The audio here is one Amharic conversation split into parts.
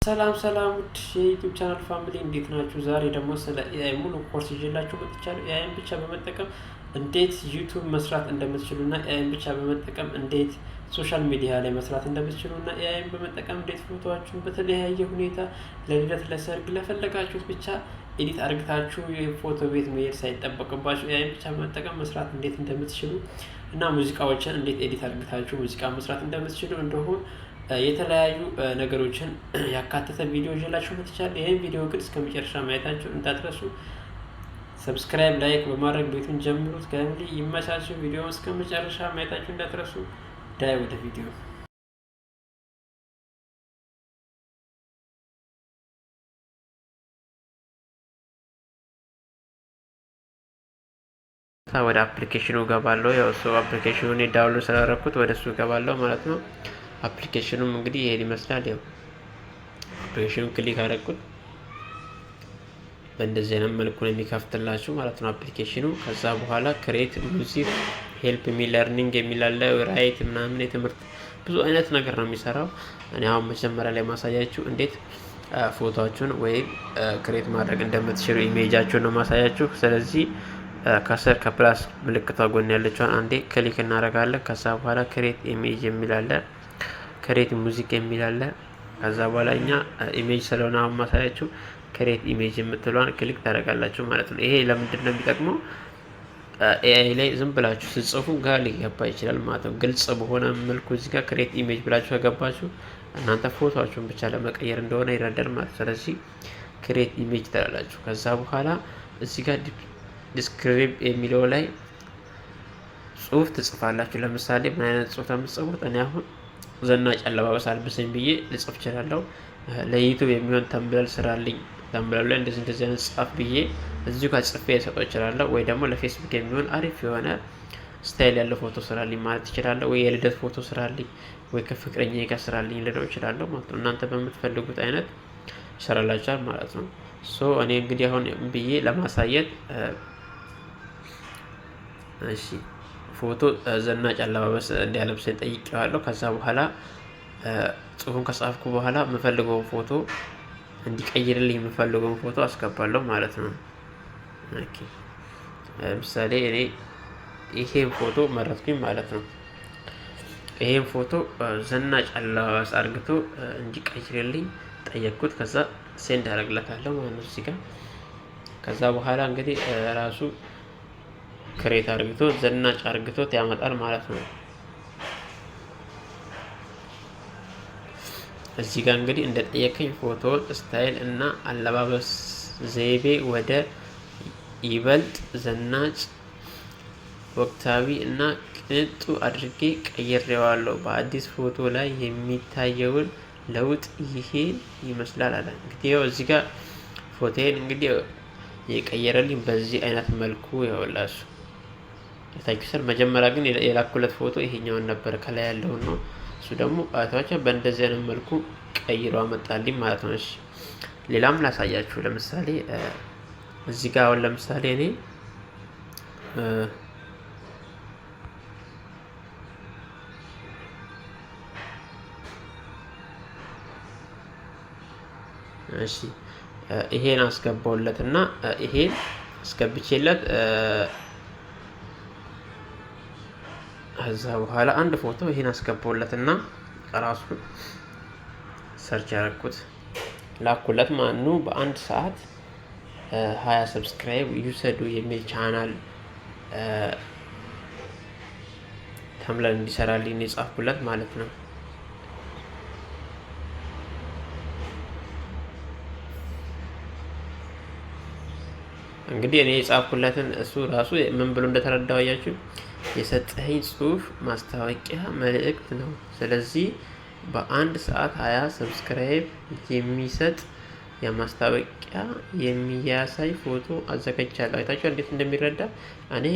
ሰላም ሰላም ውድ የዩቲዩብ ቻናል ፋሚሊ እንዴት ናችሁ? ዛሬ ደግሞ ስለ ኤአይ ሙሉ ኮርስ ይዤላችሁ መጥቻለሁ። ኤአይን ብቻ በመጠቀም እንዴት ዩቲዩብ መስራት እንደምትችሉ እና ኤአይን ብቻ በመጠቀም እንዴት ሶሻል ሚዲያ ላይ መስራት እንደምትችሉ እና ኤአይን በመጠቀም እንዴት ፎቶዋችሁን በተለያየ ሁኔታ ለልደት፣ ለሰርግ፣ ለፈለጋችሁት ብቻ ኤዲት አድርግታችሁ የፎቶ ቤት መሄድ ሳይጠበቅባችሁ ኤአይን ብቻ በመጠቀም መስራት እንዴት እንደምትችሉ እና ሙዚቃዎችን እንዴት ኤዲት አድርግታችሁ ሙዚቃ መስራት እንደምትችሉ እንደሆን የተለያዩ ነገሮችን ያካተተ ቪዲዮ ይዤላችሁ መጥቻለሁ። ይህን ቪዲዮ ግን እስከ መጨረሻ ማየታችሁ እንዳትረሱ። ሰብስክራይብ፣ ላይክ በማድረግ ቤቱን ጀምሩት። ከሁሉ ይመቻችሁ። ቪዲዮውን እስከ መጨረሻ ማየታችሁ እንዳትረሱ። ዳይ ወደ ቪዲዮ። ወደ አፕሊኬሽኑ ገባለሁ። ያው እሱ አፕሊኬሽኑን ዳውንሎድ ስላደረኩት ወደ እሱ ገባለሁ ማለት ነው። አፕሊኬሽኑም እንግዲህ ይሄን ይመስላል። ያው አፕሊኬሽኑን ክሊክ አደረኩት በእንደዚህ አይነት መልኩ ነው የሚከፍትላችሁ ማለት ነው አፕሊኬሽኑ። ከዛ በኋላ ክሬት ሙዚክ፣ ሄልፕ ሚ ለርኒንግ የሚላለ ራይት ምናምን የትምህርት ብዙ አይነት ነገር ነው የሚሰራው። እኔ አሁን መጀመሪያ ላይ ማሳያችሁ እንዴት ፎቶዎቹን ወይም ክሬት ማድረግ እንደምትችሉ ኢሜጃችሁን ነው ማሳያችሁ። ስለዚህ ከስር ከፕላስ ምልክቷ ጎን ያለችውን አንዴ ክሊክ እናደርጋለን። ከዛ በኋላ ክሬት ኢሜጅ የሚላለ ክሬት ሙዚክ የሚላለ ከዛ በኋላ እኛ ኢሜጅ ስለሆነ አሁን ማሳያችሁ ክሬት ኢሜጅ የምትለዋን ክሊክ ታደርጋላችሁ ማለት ነው። ይሄ ለምንድን ነው የሚጠቅመው? ኤአይ ላይ ዝም ብላችሁ ስጽፉ ጋር ሊገባ ይችላል ማለት ነው። ግልጽ በሆነ መልኩ እዚህ ጋር ክሬት ኢሜጅ ብላችሁ ከገባችሁ እናንተ ፎቶአችሁን ብቻ ለመቀየር እንደሆነ ይረዳል ማለት ነው። ስለዚህ ክሬት ኢሜጅ ትላላችሁ። ከዛ በኋላ እዚህ ጋር ዲስክሪፕ የሚለው ላይ ጽሁፍ ትጽፋላችሁ። ለምሳሌ ምን አይነት ጽሁፍ የምትጽፉት? እኔ አሁን ዘናጭ አለባበስ አልብሰኝ ብዬ ልጽፍ እችላለሁ። ለዩቲዩብ የሚሆን ተምብለል ስራልኝ፣ ተምብለል ላይ እንደዚህ አይነት ጻፍ ብዬ እዚሁ ጋር ጽፌ ልሰጠው እችላለሁ። ወይ ደግሞ ለፌስቡክ የሚሆን አሪፍ የሆነ ስታይል ያለው ፎቶ ስራልኝ ማለት እችላለሁ። ወይ የልደት ፎቶ ስራልኝ፣ ወይ ከፍቅረኛዬ ጋር ስራልኝ ልለው እችላለሁ ማለት ነው። እናንተ በምትፈልጉት አይነት ይሰራላችኋል ማለት ነው። እኔ እንግዲህ አሁን ብዬ ለማሳየት እሺ ፎቶ ዘናጭ አለባበስ እንዲያለብሰኝ ጠይቄዋለሁ። ከዛ በኋላ ጽሁፉን ከጻፍኩ በኋላ የምፈልገውን ፎቶ እንዲቀይርልኝ የምፈልገውን ፎቶ አስገባለሁ ማለት ነው። ኦኬ ለምሳሌ እኔ ይሄን ፎቶ መረጥኩኝ ማለት ነው። ይሄን ፎቶ ዘናጭ አለባበስ አድርግቶ እንዲቀይርልኝ ጠየቅኩት። ከዛ ሴንድ አደርግለታለሁ ማለት ነው እዚህ ጋር። ከዛ በኋላ እንግዲህ ራሱ ክሬት አድርግቶ ዘናጭ አድርግቶት ያመጣል ማለት ነው። እዚህ ጋር እንግዲህ እንደጠየቀኝ ፎቶ ስታይል እና አለባበስ ዘይቤ ወደ ይበልጥ ዘናጭ፣ ወቅታዊ እና ቅንጡ አድርጌ ቀይሬዋለሁ። በአዲስ ፎቶ ላይ የሚታየውን ለውጥ ይሄን ይመስላል አለ። እንግዲህ ያው እዚህ ጋር ፎቶዬን እንግዲህ የቀየረልኝ በዚህ አይነት መልኩ ያውላሱ የታይኩሰር። መጀመሪያ ግን የላኩለት ፎቶ ይሄኛውን ነበር፣ ከላይ ያለውን ነው። እሱ ደግሞ አታውቻ በእንደዚህ አይነት መልኩ ቀይሮ አመጣልኝ ማለት ነው። እሺ ሌላም ላሳያችሁ። ለምሳሌ እዚህ ጋር አሁን ለምሳሌ እኔ እሺ ይሄን አስገባውለት እና ይሄን አስገብቼለት ከዛ በኋላ አንድ ፎቶ ይሄን አስገባውለት እና ራሱ ሰርች ያደረኩት ላኩለት። ማኑ በአንድ ሰዓት 20 ሰብስክራይብ ይውሰዱ የሚል ቻናል ተምብለል እንዲሰራልኝ የጻፍኩለት ማለት ነው። እንግዲህ እኔ የጻፍኩለትን እሱ ራሱ ምን ብሎ እንደተረዳው አያችሁ። የሰጠኸኝ ጽሁፍ ማስታወቂያ መልእክት ነው። ስለዚህ በአንድ ሰዓት 20 ሰብስክራይብ የሚሰጥ የማስታወቂያ የሚያሳይ ፎቶ አዘጋጅቻለሁ። አይታችሁ እንዴት እንደሚረዳ። እኔ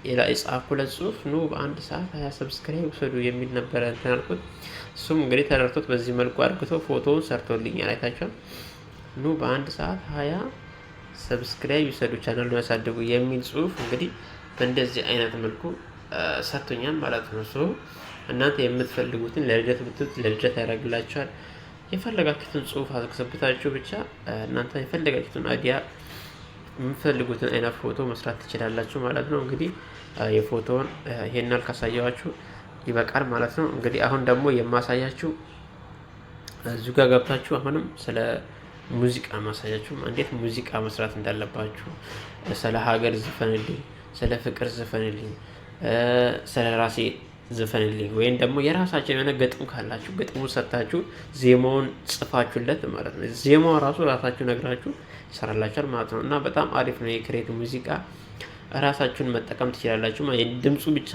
የጻፍኩለት ጽሁፍ ኑ በአንድ ሰዓት 20 ሰብስክራይብ ውሰዱ የሚል ነበረ እንትን አልኩት። እሱም እንግዲህ ተረድቶት በዚህ መልኩ አድርግቶ ፎቶውን ሰርቶልኛል። አይታችሁ ኑ በአንድ ሰዓት 20 ሰብስክራይብ ይሰዱ ቻናሉ ያሳድጉ የሚል ጽሁፍ እንግዲህ በእንደዚህ አይነት መልኩ ሰጥቶኛል ማለት ነው። እናንተ የምትፈልጉትን ለልደት ብትት ለልደት ያደርግላችኋል። የፈለጋችሁትን ጽሁፍ አስገብታችሁ ብቻ እናንተ የፈለጋችሁትን አይዲያ የምትፈልጉትን አይነት ፎቶ መስራት ትችላላችሁ ማለት ነው። እንግዲህ የፎቶውን ይሄን ያህል ካሳየኋችሁ ይበቃል ማለት ነው። እንግዲህ አሁን ደግሞ የማሳያችሁ እዚሁ ጋር ገብታችሁ አሁንም ስለ ሙዚቃ ማሳያችሁ እንዴት ሙዚቃ መስራት እንዳለባችሁ፣ ስለ ሀገር ዝፈንልኝ፣ ስለ ፍቅር ዝፈንልኝ፣ ስለ ራሴ ዝፈንልኝ ወይም ደግሞ የራሳችሁ የሆነ ግጥም ካላችሁ ግጥሙ ሰጥታችሁ ዜማውን ጽፋችሁለት ማለት ነው። ዜማው ራሱ ራሳችሁ ነግራችሁ ይሰራላችኋል ማለት ነው። እና በጣም አሪፍ ነው። የክሬት ሙዚቃ ራሳችሁን መጠቀም ትችላላችሁ። ድምፁ ብቻ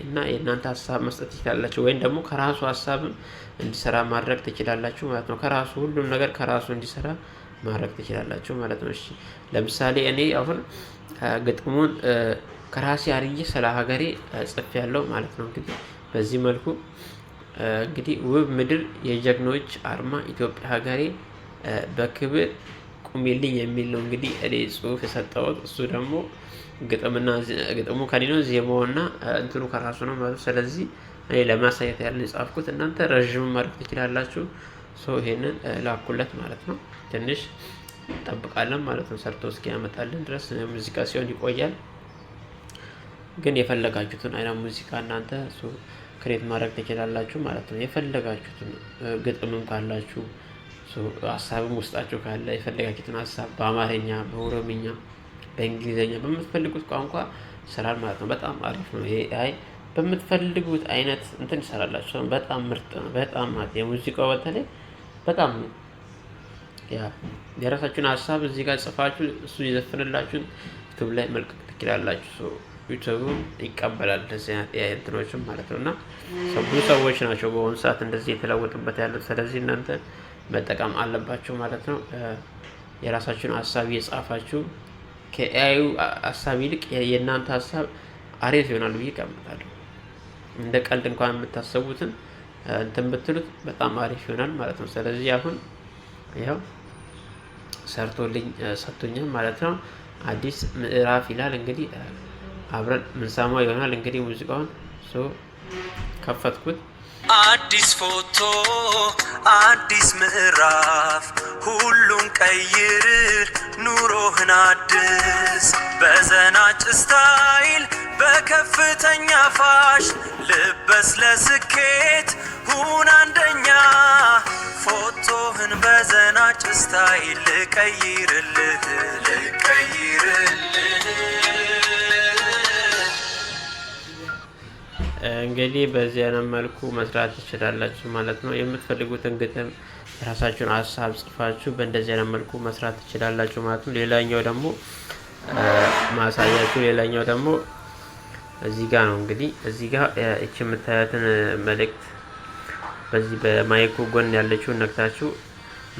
እና የእናንተ ሀሳብ መስጠት ትችላላችሁ፣ ወይም ደግሞ ከራሱ ሀሳብም እንዲሰራ ማድረግ ትችላላችሁ ማለት ነው። ከራሱ ሁሉም ነገር ከራሱ እንዲሰራ ማድረግ ትችላላችሁ ማለት ነው። እሺ ለምሳሌ እኔ አሁን ግጥሙን ከራሴ አርዬ ስለ ሀገሬ ጽፍ ያለው ማለት ነው። እንግዲህ በዚህ መልኩ እንግዲህ ውብ ምድር የጀግኖች አርማ ኢትዮጵያ ሀገሬ በክብር ቁሚልኝ የሚል ነው እንግዲህ እኔ ጽሁፍ የሰጠሁት። እሱ ደግሞ ግጥሙ ከኔ ነው፣ ዜማውና እንትኑ ከራሱ ነው ማለት። ስለዚህ እኔ ለማሳየት ያለ የጻፍኩት እናንተ ረዥም ማድረግ ትችላላችሁ። ይሄንን ላኩለት ማለት ነው። ትንሽ እንጠብቃለን ማለት ነው። ሰርቶ እስኪያመጣልን ድረስ ሙዚቃ ሲሆን ይቆያል። ግን የፈለጋችሁትን አይነት ሙዚቃ እናንተ ክሬት ማድረግ ትችላላችሁ ማለት ነው። የፈለጋችሁትን ግጥምም ካላችሁ ሀሳብም ውስጣችሁ ካለ የፈለጋችሁትን ሀሳብ በአማርኛ፣ በኦሮምኛ፣ በእንግሊዝኛ በምትፈልጉት ቋንቋ ይሰራል ማለት ነው። በጣም አሪፍ ነው። ይሄ በምትፈልጉት አይነት እንትን ይሰራላችሁ። በጣም ምርጥ ነው። በጣም ማለት የሙዚቃው በተለይ በጣም የራሳችሁን ሀሳብ እዚህ ጋር ጽፋችሁ እሱ ይዘፍንላችሁን ዩቲዩብ ላይ መልቀቅ ትችላላችሁ። ዩቲዩብ ይቀበላል እንደዚህ አይነት እንትኖችም ማለት ነው። እና ብዙ ሰዎች ናቸው በአሁኑ ሰዓት እንደዚህ የተለወጡበት ያሉት። ስለዚህ እናንተ መጠቀም አለባችሁ ማለት ነው። የራሳችሁን ሀሳብ እየጻፋችሁ ከኤአዩ ሀሳብ ይልቅ የእናንተ ሀሳብ አሪፍ ይሆናል ብዬ እገምታለሁ። እንደ ቀልድ እንኳን የምታሰቡትን እንትን ብትሉት በጣም አሪፍ ይሆናል ማለት ነው። ስለዚህ አሁን ያው ሰርቶልኝ ሰጥቶኛል ማለት ነው። አዲስ ምዕራፍ ይላል እንግዲህ አብረን ምንሰማው ይሆናል። እንግዲህ ሙዚቃውን ከፈትኩት። አዲስ ፎቶ አዲስ ምዕራፍ ሁሉን ቀይር ኑሮህን አድስ በዘናጭ ስታይል በከፍተኛ ፋሽ ልበስ ለስኬት ሁን አንደኛ ፎቶህን በዘናጭ ስታይል ልቀይርልህ እንግዲህ በዚህ አይነት መልኩ መስራት ትችላላችሁ ማለት ነው። የምትፈልጉትን ግጥም የራሳችሁን ሀሳብ ጽፋችሁ በእንደዚህ አይነት መልኩ መስራት ትችላላችሁ ማለት ነው። ሌላኛው ደግሞ ማሳያችሁ ሌላኛው ደግሞ እዚህ ጋር ነው። እንግዲህ እዚህ ጋር እቺ የምታዩትን መልእክት በዚህ በማይኩ ጎን ያለችውን ነክታችሁ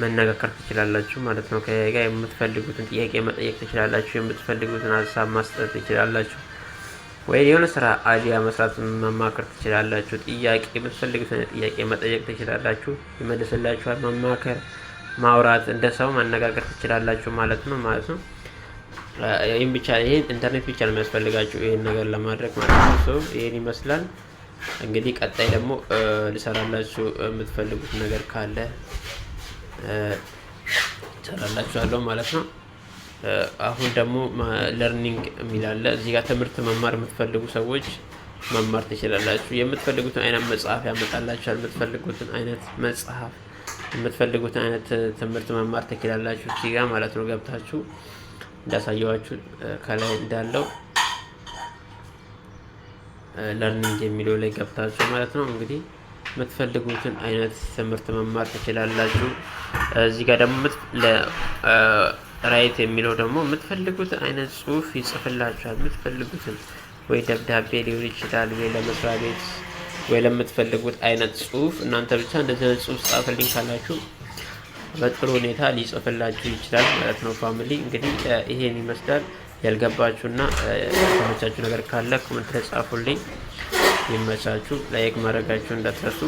መነጋገር ትችላላችሁ ማለት ነው። ከጋ የምትፈልጉትን ጥያቄ መጠየቅ ትችላላችሁ። የምትፈልጉትን ሀሳብ ማስጠት ትችላላችሁ። ወይ የሆነ ስራ አይዲያ መስራት መማከር ትችላላችሁ። ጥያቄ የምትፈልጉትን ጥያቄ መጠየቅ ትችላላችሁ። ይመልስላችኋል። መማከር፣ ማውራት፣ እንደ ሰው ማነጋገር ትችላላችሁ ማለት ነው። ይሄን ብቻ ይሄን ኢንተርኔት ብቻ ነው የሚያስፈልጋችሁ ይሄን ነገር ለማድረግ ማለት ነው። ይሄን ይመስላል እንግዲህ። ቀጣይ ደግሞ ልሰራላችሁ የምትፈልጉት ነገር ካለ ሰራላችኋለሁ ማለት ነው። አሁን ደግሞ ለርኒንግ የሚላለ እዚህ ጋር ትምህርት መማር የምትፈልጉ ሰዎች መማር ትችላላችሁ። የምትፈልጉትን አይነት መጽሐፍ ያመጣላችኋል። የምትፈልጉትን አይነት መጽሐፍ፣ የምትፈልጉትን አይነት ትምህርት መማር ትችላላችሁ እዚህ ጋር ማለት ነው። ገብታችሁ እንዳሳየዋችሁ ከላይ እንዳለው ለርኒንግ የሚለው ላይ ገብታችሁ ማለት ነው እንግዲህ የምትፈልጉትን አይነት ትምህርት መማር ትችላላችሁ። እዚህ ጋር ደግሞ ራይት የሚለው ደግሞ የምትፈልጉትን አይነት ጽሁፍ ይጽፍላችኋል። የምትፈልጉትን ወይ ደብዳቤ ሊሆን ይችላል፣ ወይ ለመስሪያ ቤት፣ ወይ ለምትፈልጉት አይነት ጽሁፍ እናንተ ብቻ እንደዚህ አይነት ጽሁፍ ጻፈልኝ ካላችሁ በጥሩ ሁኔታ ሊጽፍላችሁ ይችላል ማለት ነው። ፋሚሊ እንግዲህ ይሄን ይመስላል። ያልገባችሁና የተመቻችሁ ነገር ካለ ኮሜንት ላይ ጻፉልኝ። ይመቻችሁ። ላይክ ማድረጋችሁ እንዳትረሱ።